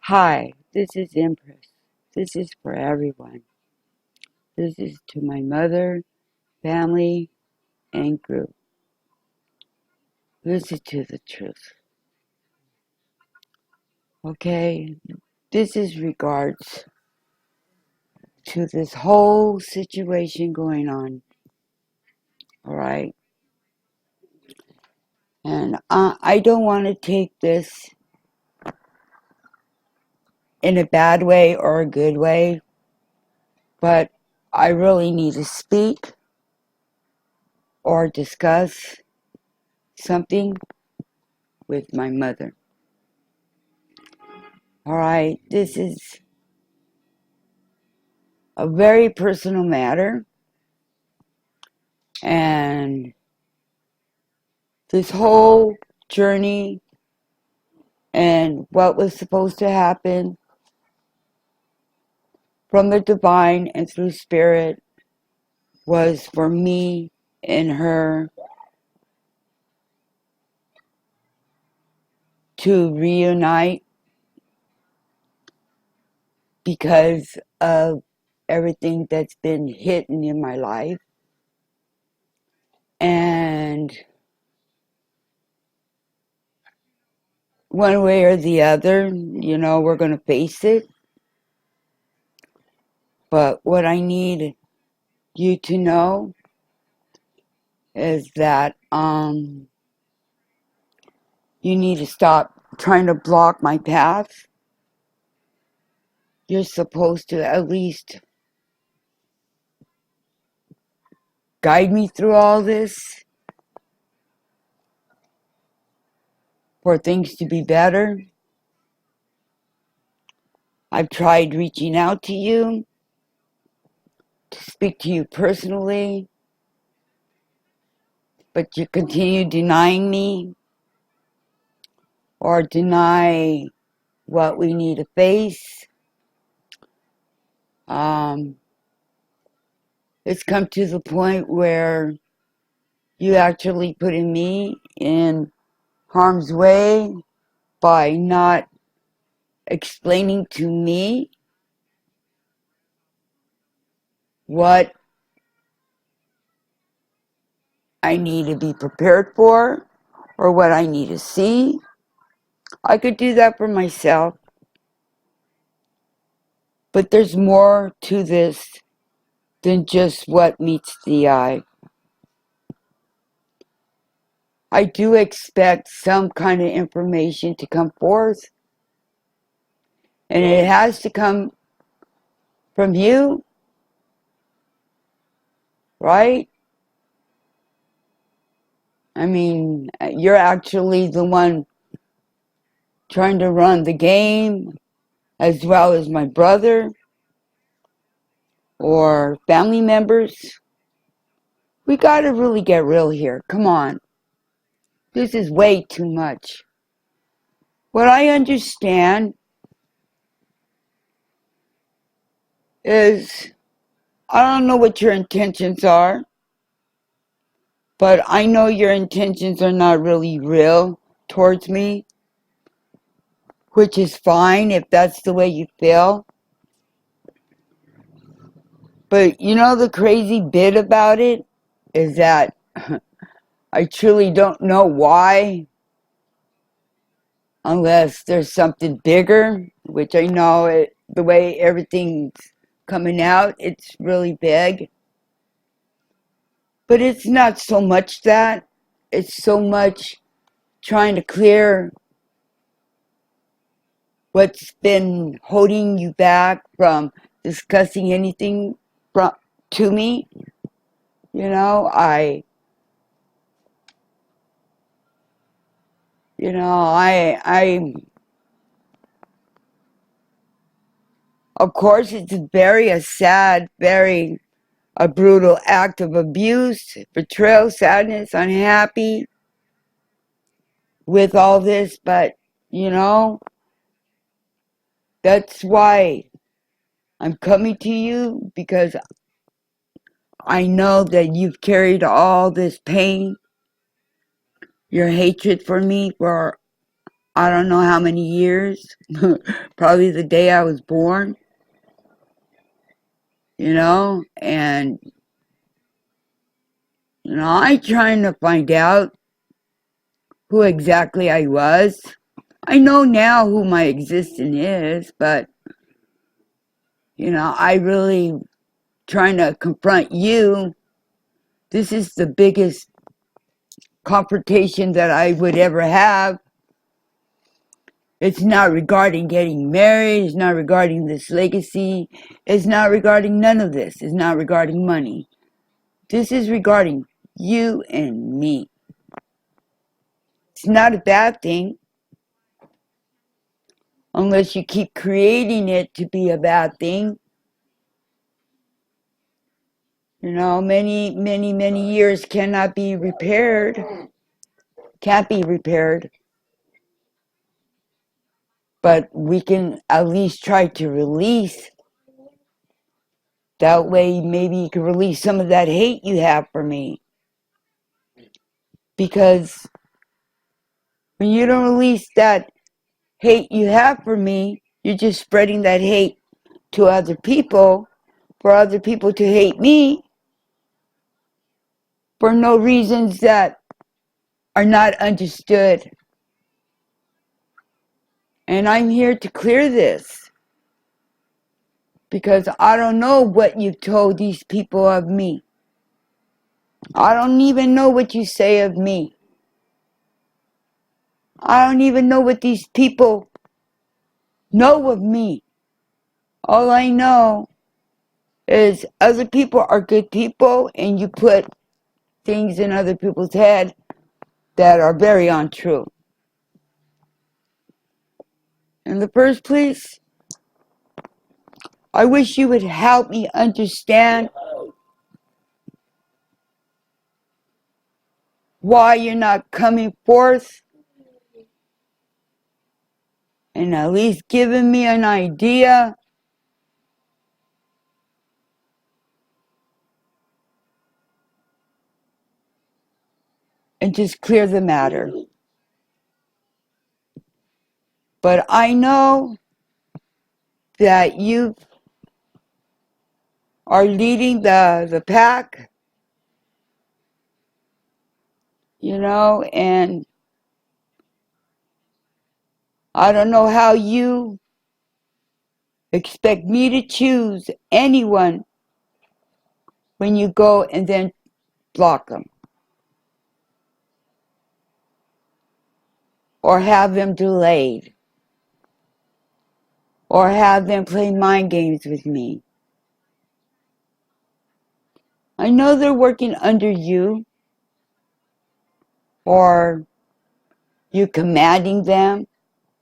Hi, this is Empress. This is for everyone. This is to my mother, family, and group. Listen to the truth. Okay? This is regards to this whole situation going on. Alright? And I don't want to take this in a bad way or a good way, but I really need to speak or discuss something with my mother. Alright? This is a very personal matter, and this whole journey and what was supposed to happen from the divine and through spirit was for me and her to reunite because of everything that's been hidden in my life. And one way or the other, we're going to face it. But what I need you to know is that you need to stop trying to block my path. You're supposed to at least guide me through all this for things to be better. I've tried reaching out to you, to speak to you personally, but you continue denying me or deny what we need to face. It's come to the point where you actually putting me in harm's way by not explaining to me what I need to be prepared for or what I need to see. I could do that for myself, but there's more to this than just what meets the eye. I do expect some kind of information to come forth, and it has to come from you, right? I mean, you're actually the one trying to run the game, as well as my brother or family members. We gotta really get real here. Come on. This is way too much. What I understand is, I don't know what your intentions are, but I know your intentions are not really real towards me, which is fine if that's the way you feel. But the crazy bit about it is that I truly don't know why, unless there's something bigger, which I know the way everything's coming out, it's really big. But it's not so much that. It's so much trying to clear what's been holding you back from discussing anything to me. You know, I, you know, I, of course, it's a sad, very a brutal act of abuse, betrayal, sadness, unhappy with all this, but that's why I'm coming to you, because I know that you've carried all this pain, your hatred for me for I don't know how many years, probably the day I was born, and, I trying to find out who exactly I was. I know now who my existence is, but, I really trying to confront you. This is the biggest confrontation that I would ever have. It's not regarding getting married. It's not regarding this legacy. It's not regarding none of this. It's not regarding money. This is regarding you and me. It's not a bad thing unless you keep creating it to be a bad thing. Many, many, many years cannot be repaired. Can't be repaired. But we can at least try to release. That way, maybe you can release some of that hate you have for me. Because when you don't release that hate you have for me, you're just spreading that hate to other people, for other people to hate me, for no reasons that are not understood. And I'm here to clear this, because I don't know what you've told these people of me. I don't even know what you say of me. I don't even know what these people know of me. All I know is other people are good people, and you put things in other people's head that are very untrue. In the first place, I wish you would help me understand why you're not coming forth and at least giving me an idea and just clear the matter. But I know that you are leading the pack, and I don't know how you expect me to choose anyone when you go and then block them or have them delayed or have them play mind games with me. I know they're working under you, or you commanding them,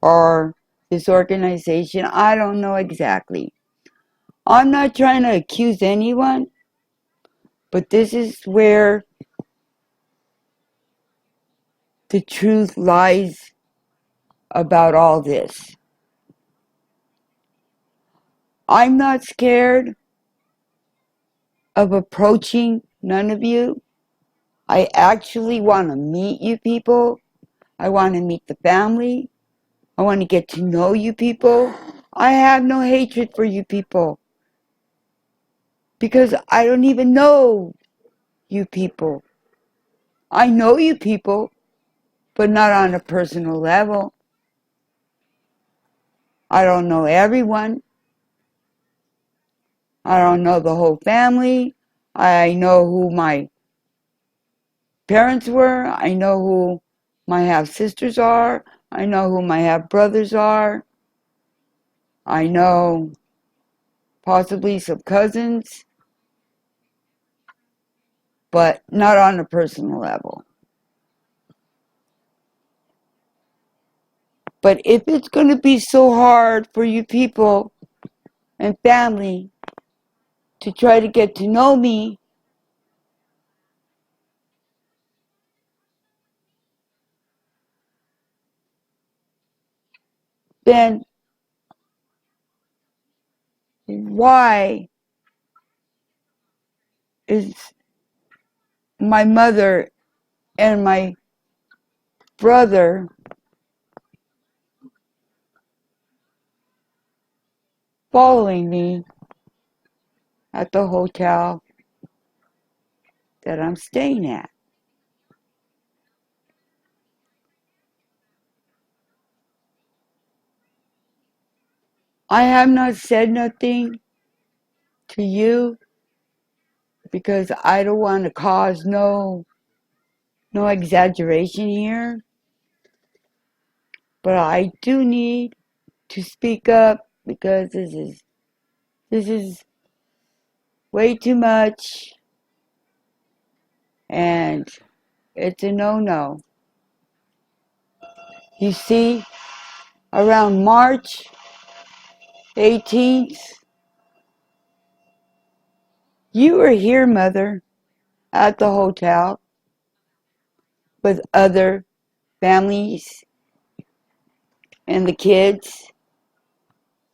or this organization. I don't know exactly. I'm not trying to accuse anyone, but this is where the truth lies about all this. I'm not scared of approaching none of you. I actually want to meet you people. I want to meet the family. I want to get to know you people. I have no hatred for you people, because I don't even know you people. I know you people, but not on a personal level. I don't know everyone. I don't know the whole family. I know who my parents were. I know who my half-sisters are. I know who my half-brothers are. I know possibly some cousins, but not on a personal level. But if it's going to be so hard for you people and family to try to get to know me, then why is my mother and my brother following me at the hotel that I'm staying at. I have not said nothing to you because I don't want to cause no exaggeration here, but I do need to speak up because this is way too much and it's a no-no. You see, around March 18th, you were here, Mother, at the hotel with other families and the kids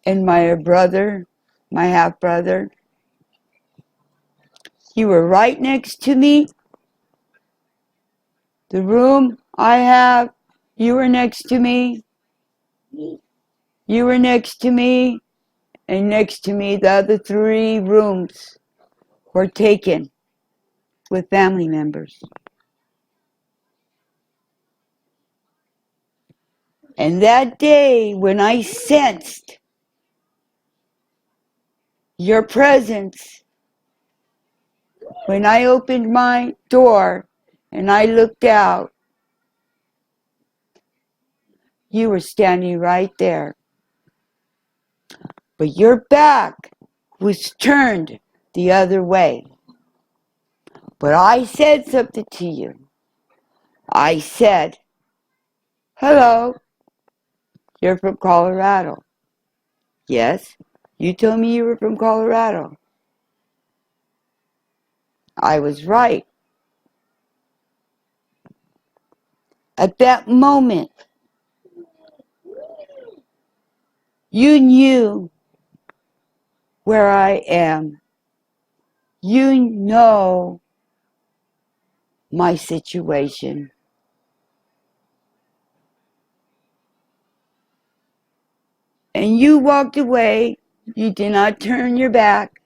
and my brother, my half-brother. You were right next to me. The room I have, you were next to me. You were next to me. And next to me, the other 3 rooms were taken with family members. And that day, when I sensed your presence, when I opened my door and I looked out, you were standing right there. But your back was turned the other way. But I said something to you. I said, hello, you're from Colorado. Yes, you told me you were from Colorado. I was right. At that moment, you knew where I am. You know my situation. And you walked away. You did not turn your back.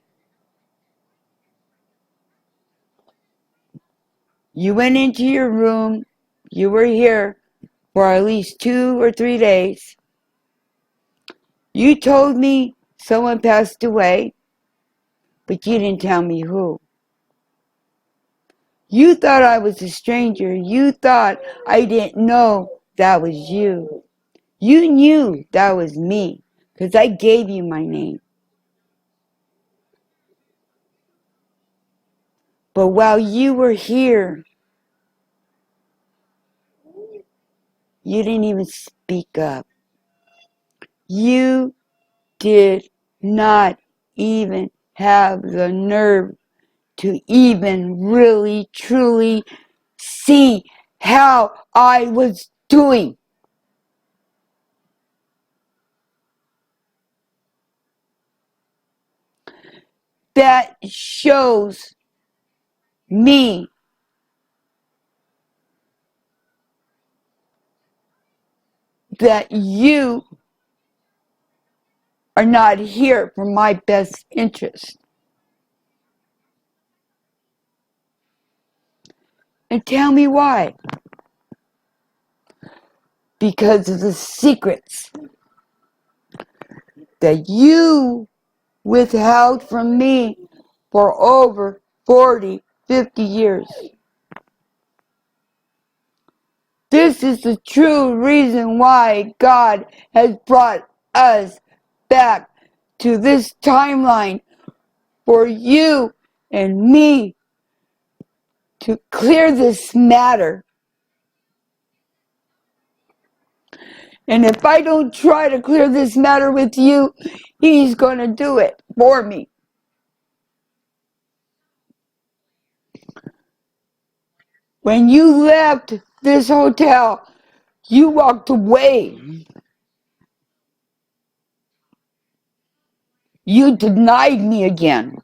You went into your room. You were here for at least 2 or 3 days. You told me someone passed away, but you didn't tell me who. You thought I was a stranger. You thought I didn't know that was you. You knew that was me because I gave you my name. But while you were here, you didn't even speak up. You did not even have the nerve to even really, truly see how I was doing. That shows me that you are not here for my best interest. And tell me why. Because of the secrets that you withheld from me for over 40, 50 years. This is the true reason why God has brought us back to this timeline for you and me to clear this matter. And if I don't try to clear this matter with you, He's going to do it for me. When you left this hotel, you walked away. You denied me again.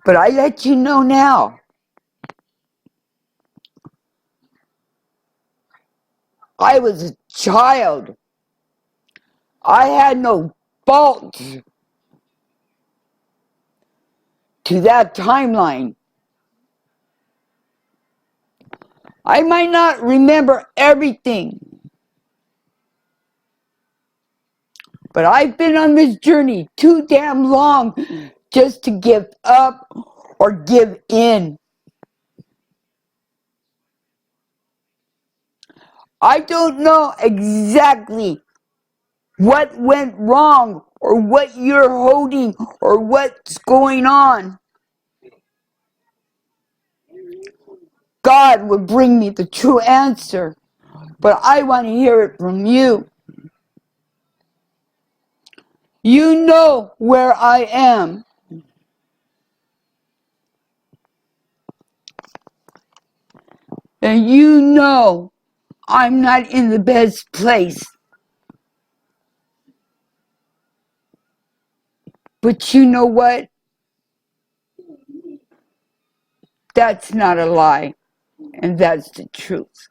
But I let you know now. I was a child. I had no fault to that timeline. I might not remember everything, but I've been on this journey too damn long just to give up or give in. I don't know exactly what went wrong or what you're holding or what's going on. God would bring me the true answer, but I want to hear it from you. You know where I am. And you know I'm not in the best place. But you know what? That's not a lie. And that's the truth.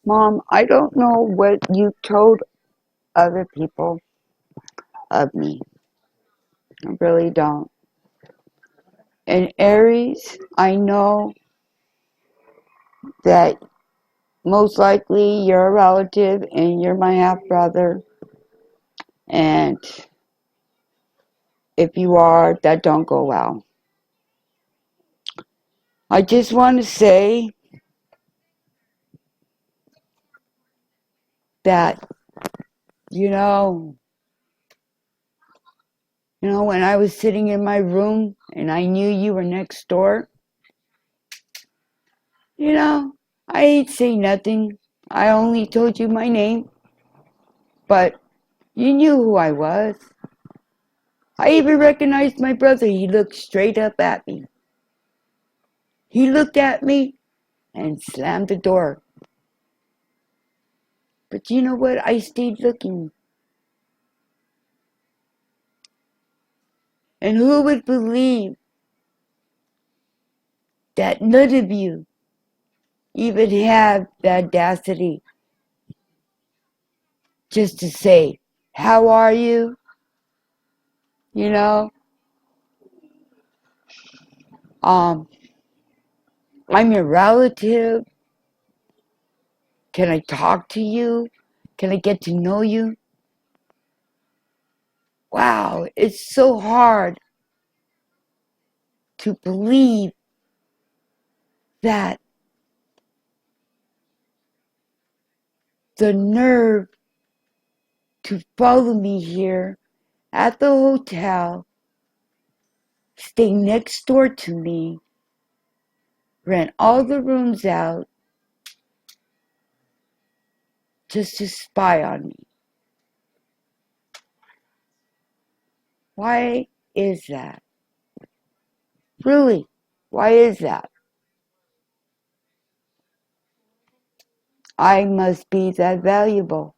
Mom, I don't know what you told other people of me. I really don't. And Aries, I know that most likely you're a relative and you're my half brother. And if you are, that don't go well. I just want to say that, you know, when I was sitting in my room and I knew you were next door, I ain't say nothing. I only told you my name, but you knew who I was. I even recognized my brother. He looked straight up at me. He looked at me and slammed the door. But you know what? I stayed looking. And who would believe that none of you even have the audacity just to say, how are you? You know, I'm your relative. Can I talk to you? Can I get to know you? Wow, it's so hard to believe that the nerve to follow me here at the hotel, stay next door to me, rent all the rooms out just to spy on me. Why is that? Really, why is that? I must be that valuable.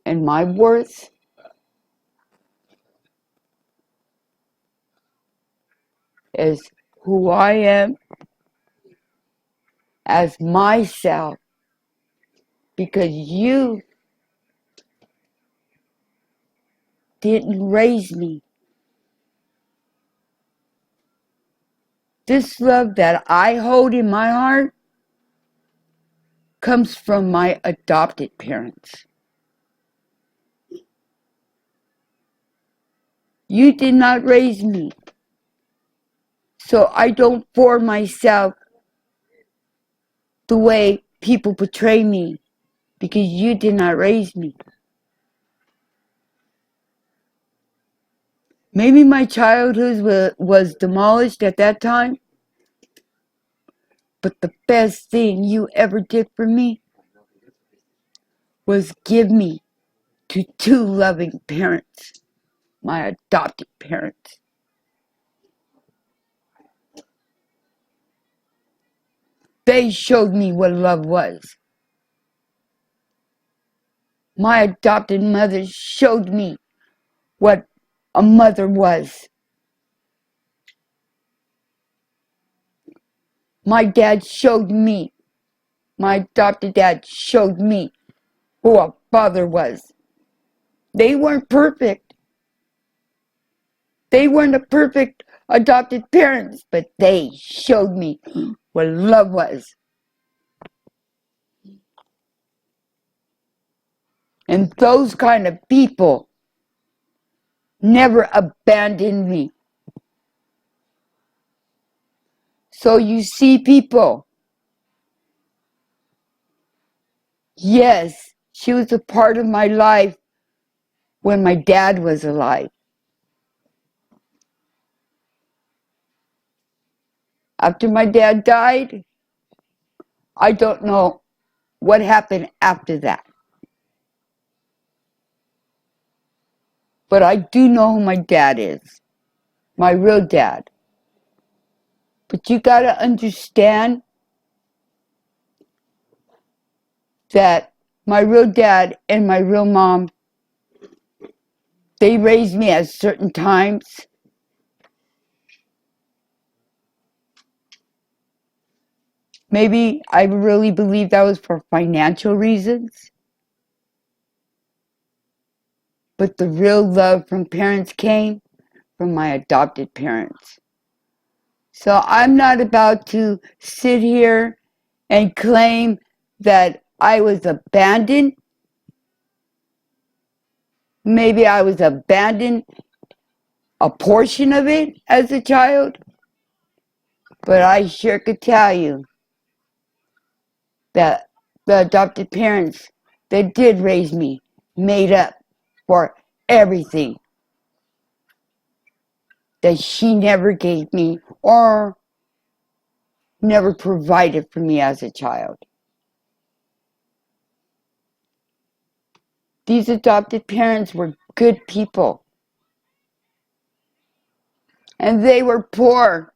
And my worth is who I am as myself because you didn't raise me. This love that I hold in my heart comes from my adopted parents. You did not raise me, so I don't for myself the way people portray me because you did not raise me. Maybe my childhood was demolished at that time, but the best thing you ever did for me was give me to two loving parents, my adopted parents. They showed me what love was. My adopted mother showed me what a mother was. My dad showed me, my adopted dad showed me who a father was. They weren't perfect. They weren't a perfect adopted parents, but they showed me what love was. And those kind of people never abandoned me. So you see, people, yes, she was a part of my life when my dad was alive. After my dad died, I don't know what happened after that. But I do know who my dad is, my real dad. But you gotta understand that my real dad and my real mom, they raised me at certain times. Maybe I really believe that was for financial reasons. But the real love from parents came from my adopted parents. So I'm not about to sit here and claim that I was abandoned. Maybe I was abandoned a portion of it as a child. But I sure could tell you that the adopted parents that did raise me made up for everything that she never gave me or never provided for me as a child. These adopted parents were good people. And they were poor.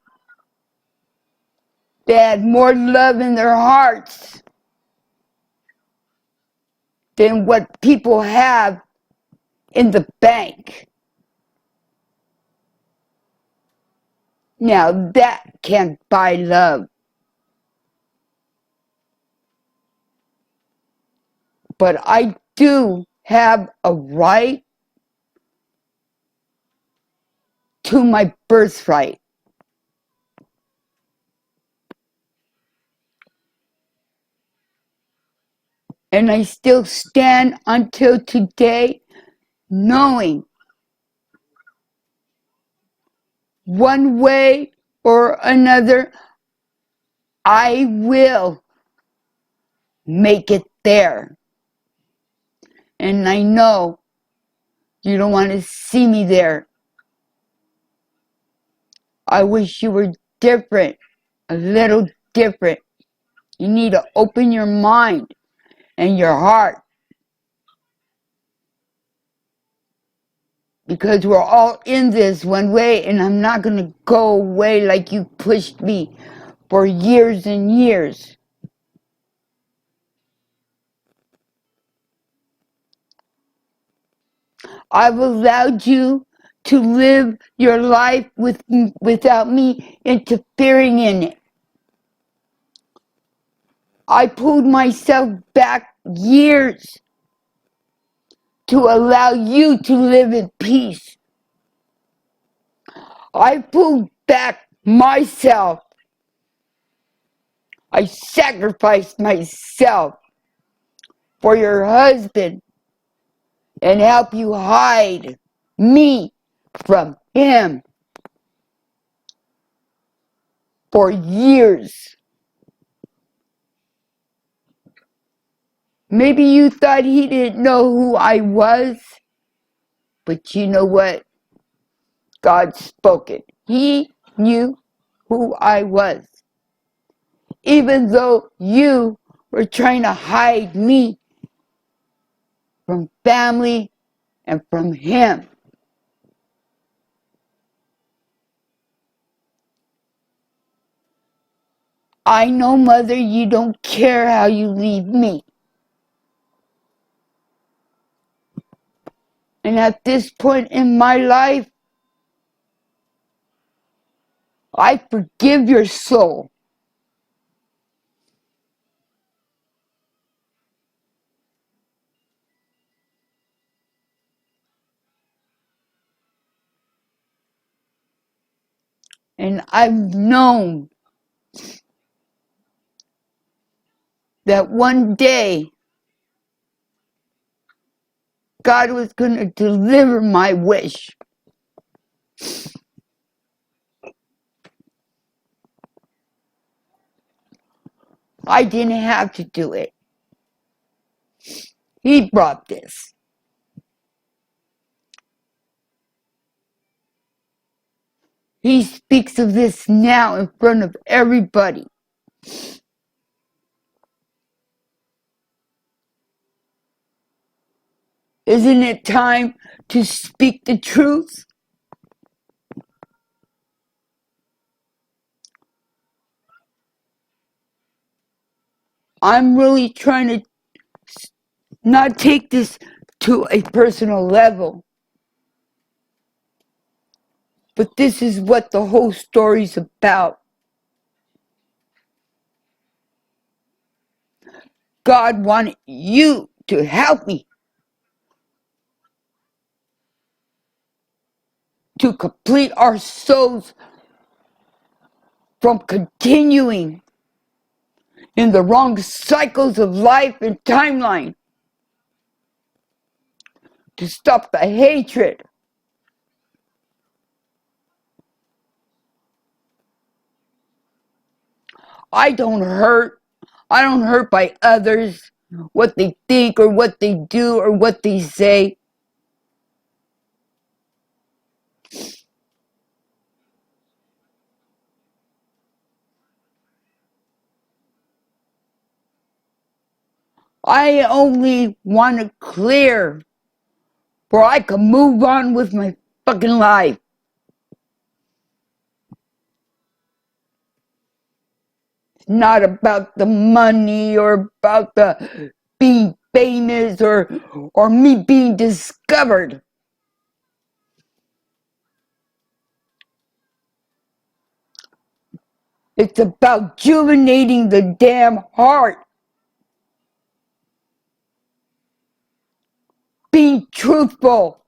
They had more love in their hearts than what people have in the bank. Now that can't buy love. But I do have a right to my birthright. And I still stand until today knowing one way or another, I will make it there. And I know you don't want to see me there. I wish you were different, a little different. You need to open your mind and your heart. Because we're all in this one way, and I'm not going to go away like you pushed me for years and years. I've allowed you to live your life without me interfering in it. I pulled myself back years to allow you to live in peace. I pulled back myself. I sacrificed myself for your husband and help you hide me from him for years. Maybe you thought he didn't know who I was, but you know what? God spoke it. He knew who I was. Even though you were trying to hide me from family and from him. I know, Mother, you don't care how you leave me. And at this point in my life, I forgive your soul. And I've known that one day God was going to deliver my wish. I didn't have to do it. He brought this. He speaks of this now in front of everybody. Isn't it time to speak the truth? I'm really trying to not take this to a personal level. But this is what the whole story's about. God wanted you to help me to complete our souls from continuing in the wrong cycles of life and timeline, to stop the hatred. I don't hurt by others, what they think or what they do or what they say. I only want to clear where I can move on with my fucking life. It's not about the money or about the being famous or me being discovered. It's about juvenating the damn heart. Being truthful.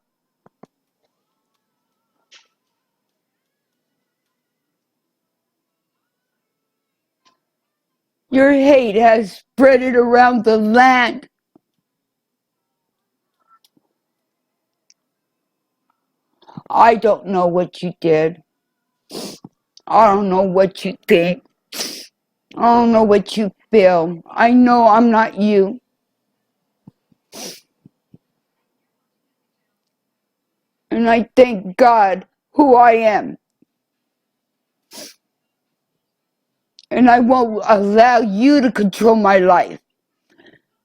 Your hate has spread it around the land. I don't know what you did. I don't know what you think. I don't know what you feel. I know I'm not you. And I thank God who I am. And I won't allow you to control my life.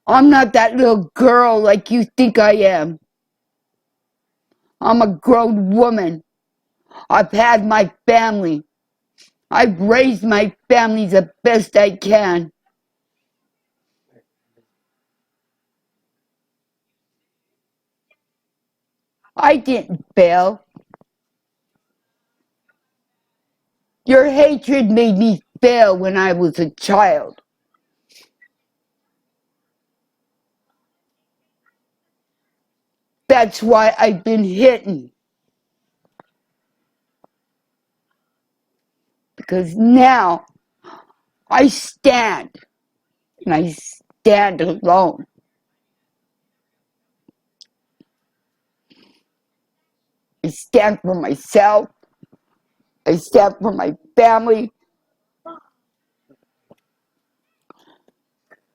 I'm not that little girl like you think I am. I'm a grown woman. I've had my family. I've raised my family the best I can. I didn't fail. Your hatred made me fail when I was a child. That's why I've been hidden. Because now I stand, and I stand alone. I stand for myself. I stand for my family.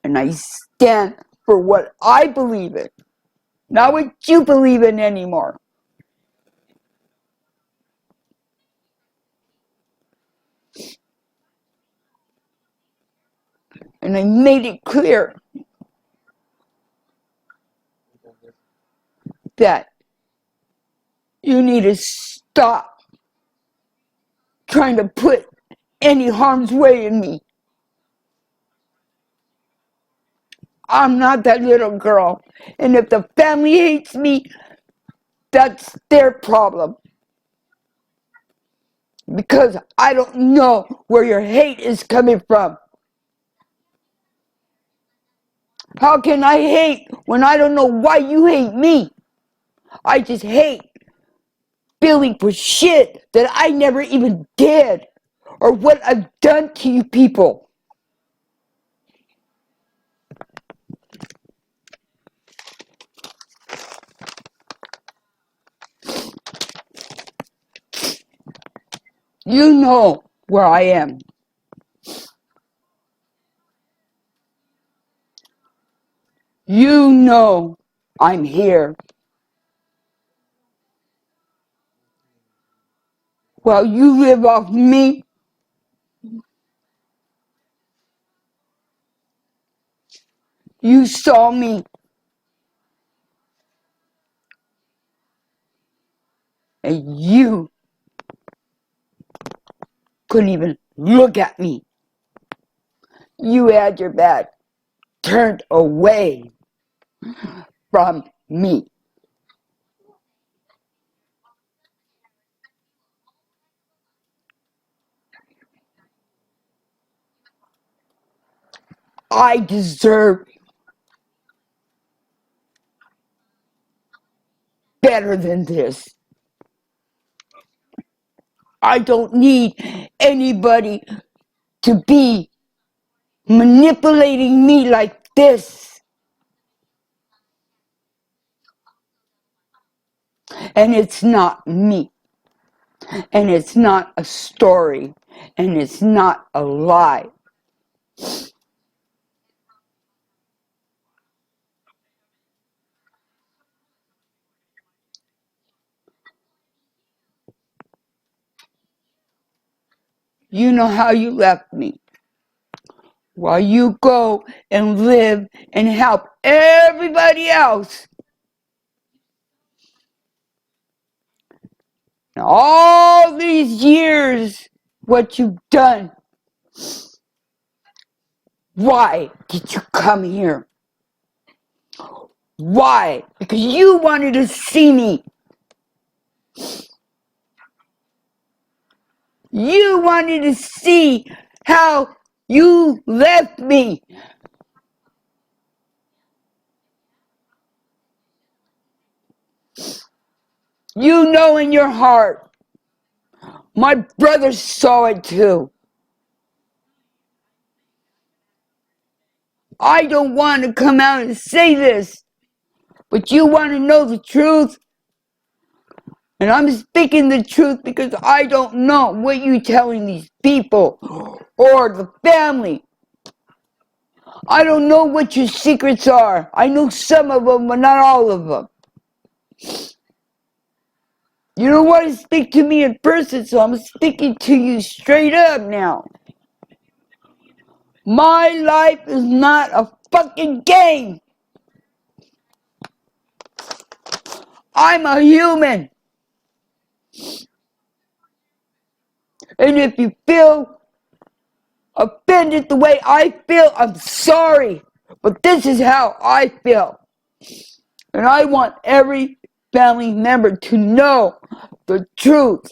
And I stand for what I believe in. Not what you believe in anymore. And I made it clear that you need to stop trying to put any harm's way in me. I'm not that little girl. And if the family hates me, That's their problem. Because I don't know where your hate is coming from. How can I hate when I don't know why you hate me? I just hate feeling for shit that I never even did, or what I've done to you people. You know where I am. You know I'm here. Well, you live off me. You saw me. And you couldn't even look at me. You had your back turned away from me. I deserve better than this. I don't need anybody to be manipulating me like this. And it's not me. And it's not a story. And it's not a lie. You know how you left me. While you go and live and help everybody else. And all these years, what you've done. Why did you come here? Why? Because you wanted to see me. You wanted to see how you left me. You know in your heart. My brother saw it too. I don't want to come out and say this, but you want to know the truth. And I'm speaking the truth because I don't know what you're telling these people or the family. I don't know what your secrets are. I know some of them, but not all of them. You don't want to speak to me in person, so I'm speaking to you straight up now. My life is not a fucking game. I'm a human. And if you feel offended the way I feel, I'm sorry. But this is how I feel. And I want every family member to know the truth.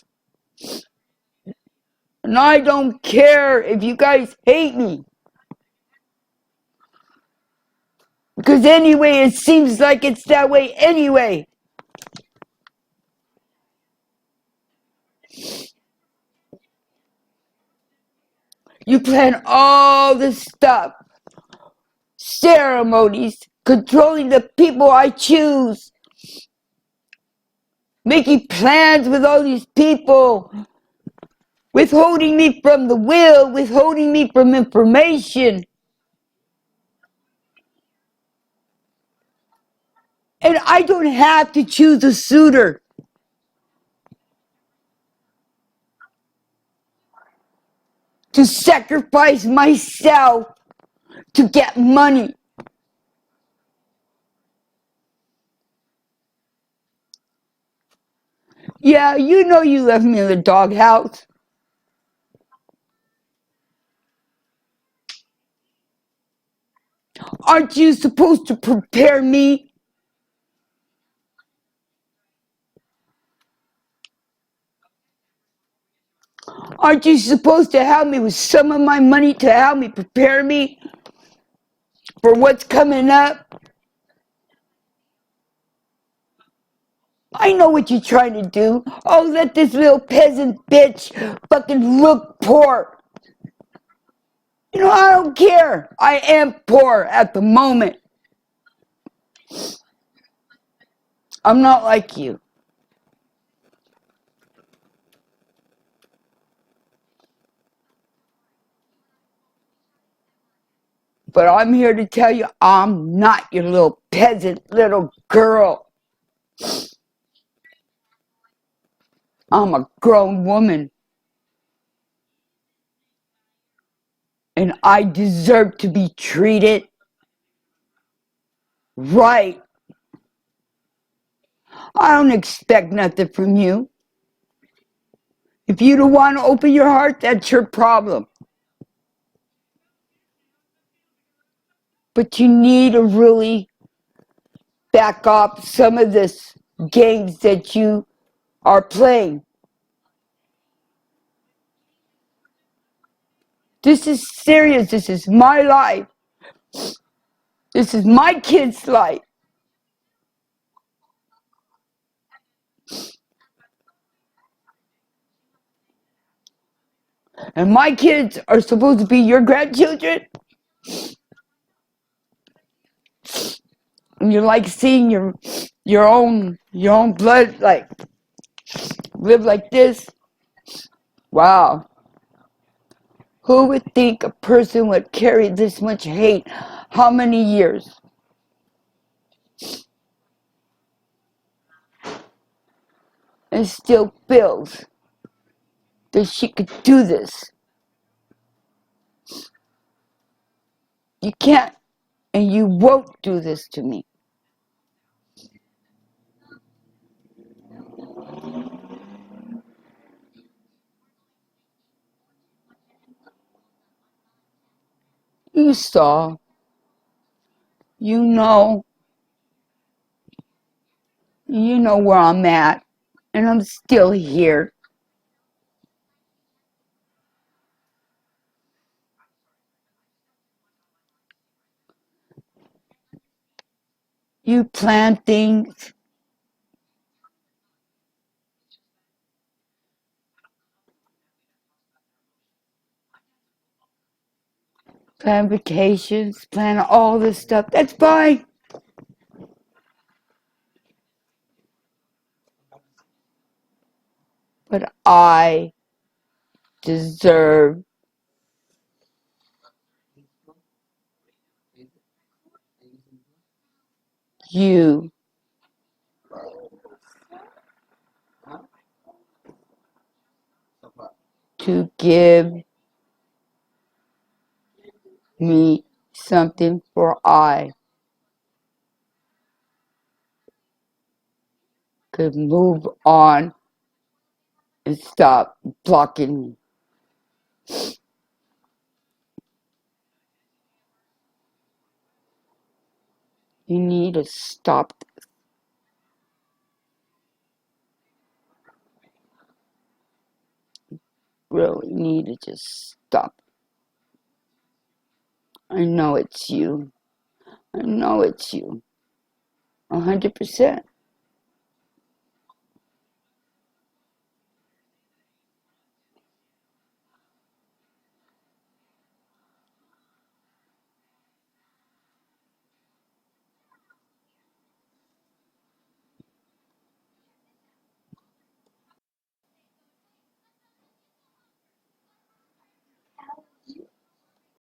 And I don't care if you guys hate me. Because anyway, it seems like it's that way anyway. You plan all this stuff. Ceremonies, controlling the people I choose. Making plans with all these people. Withholding me from the will, withholding me from information. And I don't have to choose a suitor. To sacrifice myself to get money. Yeah, you know you left me in the doghouse. Aren't you supposed to prepare me? Aren't you supposed to help me with some of my money to help me prepare me for what's coming up? I know what you're trying to do. Oh, let this little peasant bitch fucking look poor. You know, I don't care. I am poor at the moment. I'm not like you. But I'm here to tell you I'm not your little peasant little girl. I'm a grown woman. And I deserve to be treated right. I don't expect nothing from you. If you don't want to open your heart, that's your problem. But you need to really back up some of this games that you are playing. This is serious. This is my life. This is my kid's life. And my kids are supposed to be your grandchildren. And you like seeing your own blood like live like this. Wow. Who would think a person would carry this much hate? How many years? And still feels that she could do this. You can't and you won't do this to me. You saw. You know. You know where I'm at. And I'm still here. You plan things. Plan vacations. Plan all this stuff. That's fine. But I deserve you to give me something for I could move on and stop blocking me. You need to stop this. Really need to just stop. I know it's you. I know it's you. 100%.